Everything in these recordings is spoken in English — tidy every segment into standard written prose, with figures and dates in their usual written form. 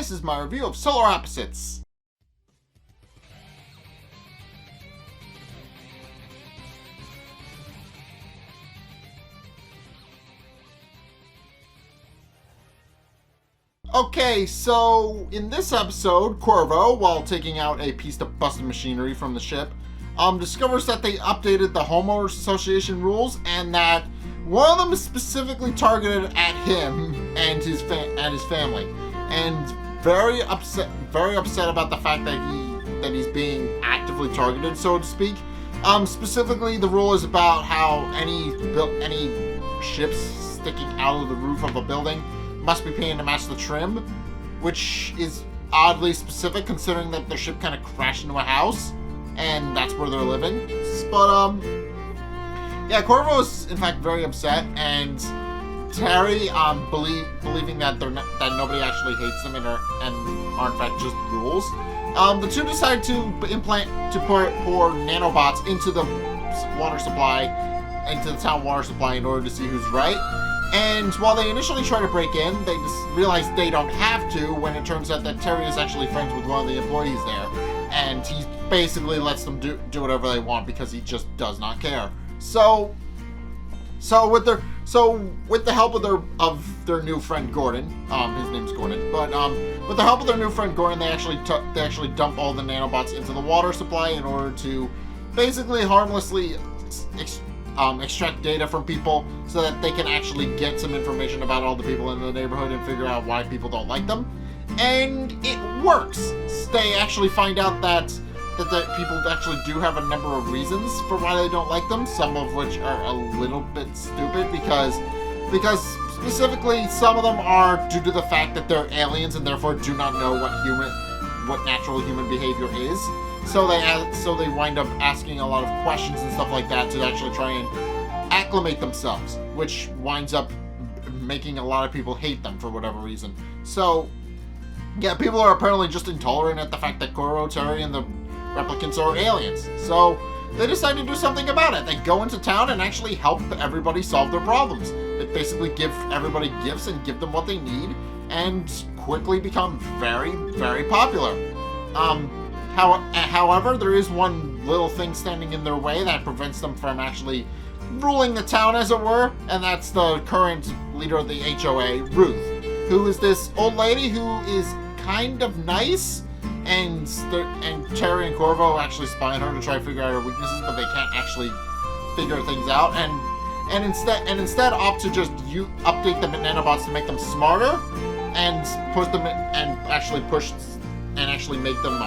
this is my review of Solar Opposites. Okay, so in this episode, Korvo, while taking out a piece of busted machinery from the ship, discovers that they updated the homeowners association rules and that one of them is specifically targeted at him and his family, and very upset about the fact that he's being actively targeted, so to speak. Specifically, the rule is about how any ships sticking out of the roof of a building must be painted to match the trim, which is oddly specific considering that their ship kind of crashed into a house, and that's where they're living. But, yeah, Korvo is in fact very upset, and Terry, believing that that nobody actually hates them and are in fact just rules. The two decide to pour nanobots into the water supply, into the town water supply in order to see who's right. And while they initially try to break in, they just realize they don't have to when it turns out that Terry is actually friends with one of the employees there. And he basically lets them do whatever they want because he just does not care. So with the help of their new friend Gordon, his name's Gordon, but with the help of their new friend Gordon, they actually dump all the nanobots into the water supply in order to basically harmlessly extract data from people so that they can actually get some information about all the people in the neighborhood and figure out why people don't like them. And it works. They actually find out that the people actually do have a number of reasons for why they don't like them, some of which are a little bit stupid because specifically some of them are due to the fact that they're aliens and therefore do not know what natural human behavior is. So they wind up asking a lot of questions and stuff like that to actually try and acclimate themselves, which winds up making a lot of people hate them for whatever reason. So, yeah, people are apparently just intolerant at the fact that Korvo, Terry, and the replicants are aliens. So they decide to do something about it. They go into town and actually help everybody solve their problems. They basically give everybody gifts and give them what they need, and quickly become very, very popular. However, there is one little thing standing in their way that prevents them from actually ruling the town, as it were, and that's the current leader of the HOA, Ruth, who is this old lady who is kind of nice, and Terry and Korvo actually spy on her to try to figure out her weaknesses, but they can't actually figure things out, and instead opt to just update the nanobots to make them smarter, and push them and actually make them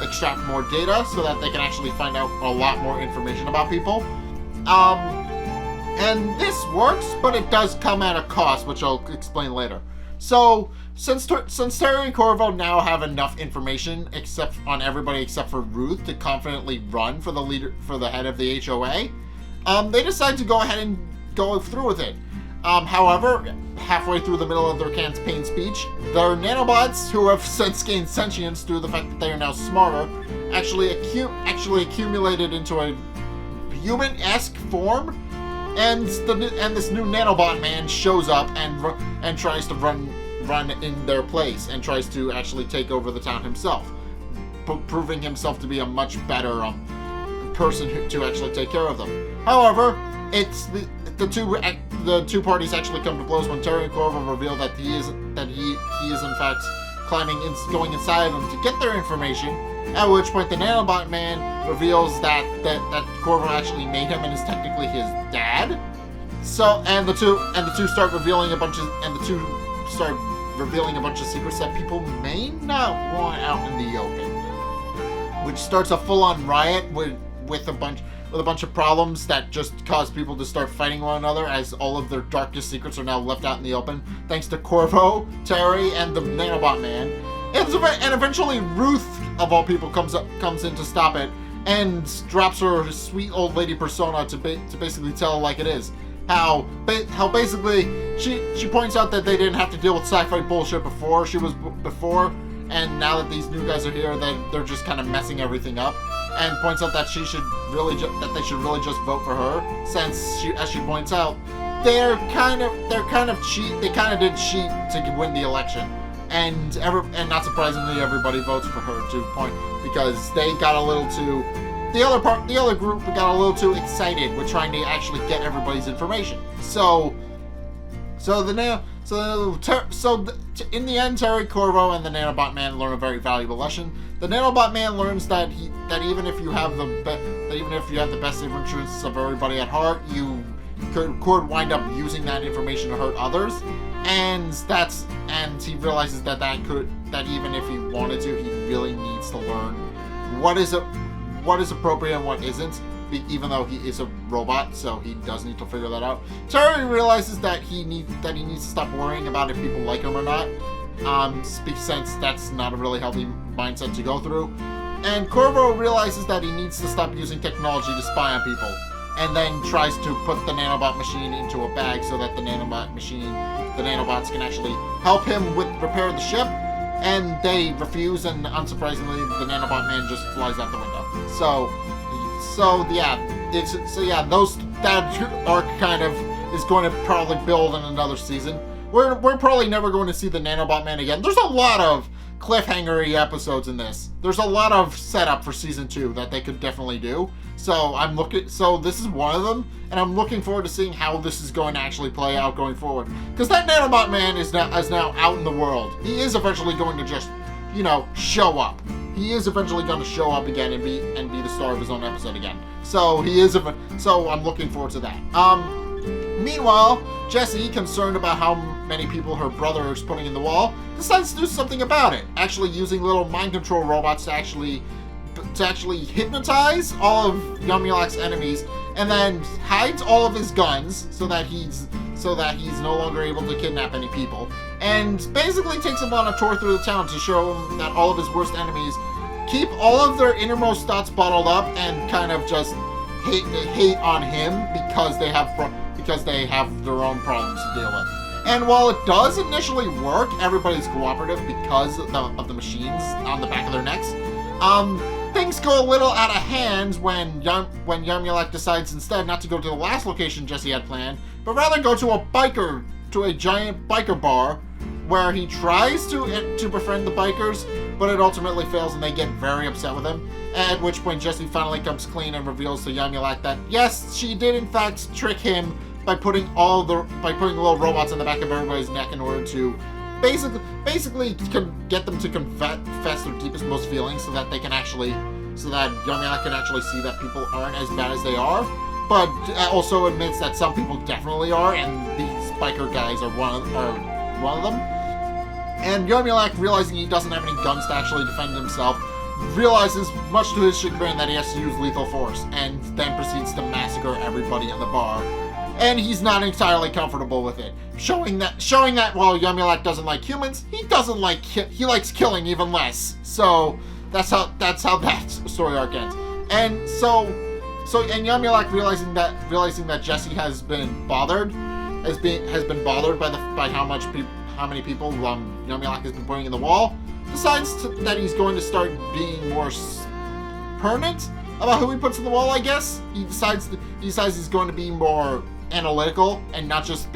extract more data so that they can actually find out a lot more information about people. And this works, but it does come at a cost, which I'll explain later. So, since Terry and Korvo now have enough information on everybody except for Ruth to confidently run for the head of the HOA, they decide to go ahead and go through with it. However, halfway through the middle of their campaign speech, their nanobots, who have since gained sentience through the fact that they are now smarter, actually accumulated into a human-esque form, and this new nanobot man shows up and tries to run in their place and tries to actually take over the town himself, proving himself to be a much better person to actually take care of them. However, it's the two parties actually come to blows when Terry and Korvo reveal that he is in fact going inside of them to get their information. At which point the nanobot man reveals that Korvo actually made him and is technically his dad. So the two start revealing a bunch of secrets that people may not want out in the open, which starts a full-on riot with a bunch of problems that just cause people to start fighting one another, as all of their darkest secrets are now left out in the open, thanks to Korvo, Terry, and the nanobot man. And eventually Ruth, of all people, comes in to stop it, and drops her sweet old lady persona to basically tell it like it is. How basically she points out that they didn't have to deal with sci-fi bullshit before, and now that these new guys are here, they're just kind of messing everything up. And points out that they should really just vote for her, since as she points out, they kind of did cheat to win the election, and not surprisingly, everybody votes for her because they got a little too. The other group got a little too excited with trying to actually get everybody's information. In the end, Terry, Korvo, and the Nanobot Man learn a very valuable lesson. The Nanobot Man learns that even if you have the best interests of everybody at heart, you could wind up using that information to hurt others, and he realizes that even if he wanted to, he really needs to learn what is appropriate and what isn't. Even though he is a robot, so he does need to figure that out. Terry realizes that he needs to stop worrying about if people like him or not, since that's not a really healthy mindset to go through. And Korvo realizes that he needs to stop using technology to spy on people, and then tries to put the nanobot machine into a bag so that the nanobots can actually help him repair the ship. And they refuse, and unsurprisingly, the Nanobot Man just flies out the window. That arc kind of is going to probably build in another season. We're probably never going to see the Nanobot Man again. There's a lot of cliffhanger-y episodes in this. There's a lot of setup for season 2 that they could definitely do. So this is one of them, and I'm looking forward to seeing how this is going to actually play out going forward. Because that Nanobot Man is now out in the world. He is eventually going to just, show up. He is eventually going to show up again and be the star of his own episode again. So I'm looking forward to that. Meanwhile, Jessie, concerned about how many people her brother is putting in the wall, decides to do something about it. Actually using little mind control robots to actually hypnotize all of Yumyulack's enemies, and then hides all of his guns so that he's no longer able to kidnap any people, and basically takes him on a tour through the town to show him that all of his worst enemies keep all of their innermost thoughts bottled up and kind of just hate on him because they have their own problems to deal with. And while it does initially work, everybody's cooperative because of the machines on the back of their necks. Things go a little out of hand when Yumyulack decides instead not to go to the last location Jessie had planned, but rather go to a giant biker bar, where he tries to befriend the bikers, but it ultimately fails and they get very upset with him. At which point Jessie finally comes clean and reveals to Yumyulack that yes, she did in fact trick him by putting little robots on the back of everybody's neck in order to basically get them to confess their deepest, most feelings, so that Yumyulack can actually see that people aren't as bad as they are, but also admits that some people definitely are, and these biker guys are one of them. And Yumyulack, realizing he doesn't have any guns to actually defend himself, realizes, much to his chagrin, that he has to use lethal force, and then proceeds to massacre everybody in the bar. And he's not entirely comfortable with it, showing that while Yumyulack doesn't like humans, he likes killing even less. So that's how that story arc ends. And Yumyulack realizing that Jessie has been bothered by how many people Yumyulack has been putting in the wall, decides that he's going to start being more permanent about who he puts in the wall. I guess he decides he's going to be more analytical and not just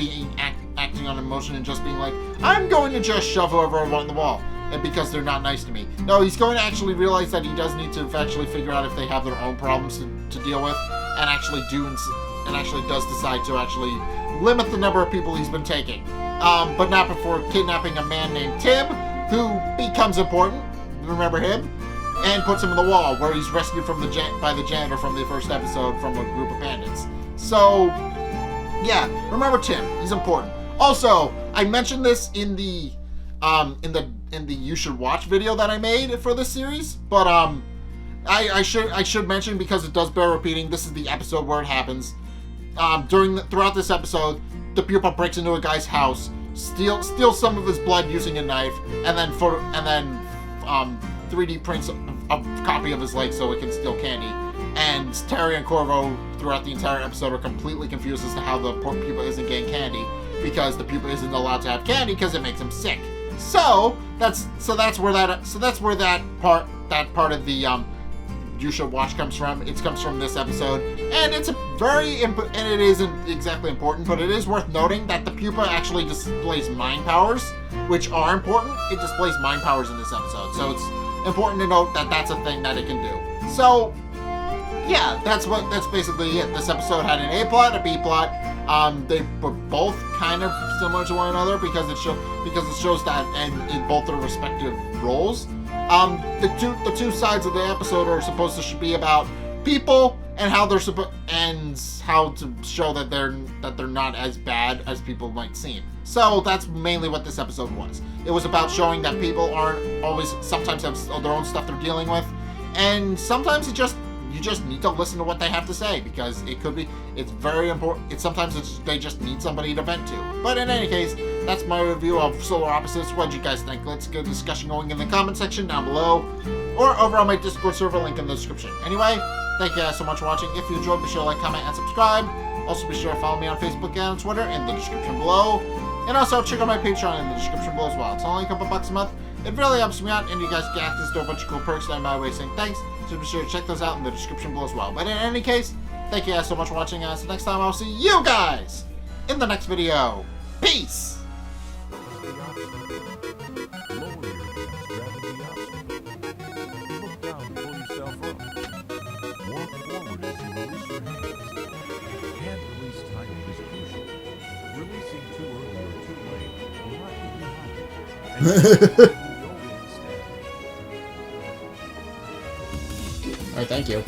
acting on emotion and just being like, I'm going to just shove whoever I want in the wall, and because they're not nice to me. No, he's going to actually realize that he does need to actually figure out if they have their own problems to deal with, and actually does decide to actually limit the number of people he's been taking, but not before kidnapping a man named Tim, who becomes important. Remember him? And puts him in the wall, where he's rescued by the janitor from the first episode from a group of bandits. So yeah, remember Tim. He's important. Also, I mentioned this in the You Should Watch video that I made for this series, but I should mention, because it does bear repeating, this is the episode where it happens. Throughout this episode, the pupa breaks into a guy's house, steals some of his blood using a knife, and then 3D prints a copy of his leg so it can steal candy. And Terry and Korvo, throughout the entire episode, are completely confused as to how the poor pupa isn't getting candy, because the pupa isn't allowed to have candy because it makes him sick. So that's where that part of the you should watch comes from. It comes from this episode, and it's a very and it isn't exactly important, but it is worth noting that the pupa actually displays mind powers, which are important. It displays mind powers in this episode, so it's important to note that that's a thing that it can do. So yeah, that's basically it. This episode had an A plot, a B plot. They were both kind of similar to one another because it shows that in both their respective roles. The two sides of the episode are supposed to be about people and how they're how to show that they're not as bad as people might seem. So that's mainly what this episode was. It was about showing that people aren't always, sometimes have their own stuff they're dealing with, and sometimes you just need to listen to what they have to say, because it's very important. Sometimes they just need somebody to vent to. But in any case, that's my review of Solar Opposites. What did you guys think? Let's get a discussion going in the comment section down below, or over on my Discord server, link in the description. Anyway, thank you guys so much for watching. If you enjoyed, be sure to like, comment, and subscribe. Also, be sure to follow me on Facebook and on Twitter in the description below. And also, check out my Patreon in the description below as well. It's only a couple bucks a month. It really helps me out, and you guys get access to a bunch of cool perks that I'm my way saying thanks. So be sure to check those out in the description below as well. But in any case, thank you guys so much for watching. And until next time, I'll see you guys in the next video. Peace! Alright, thank you.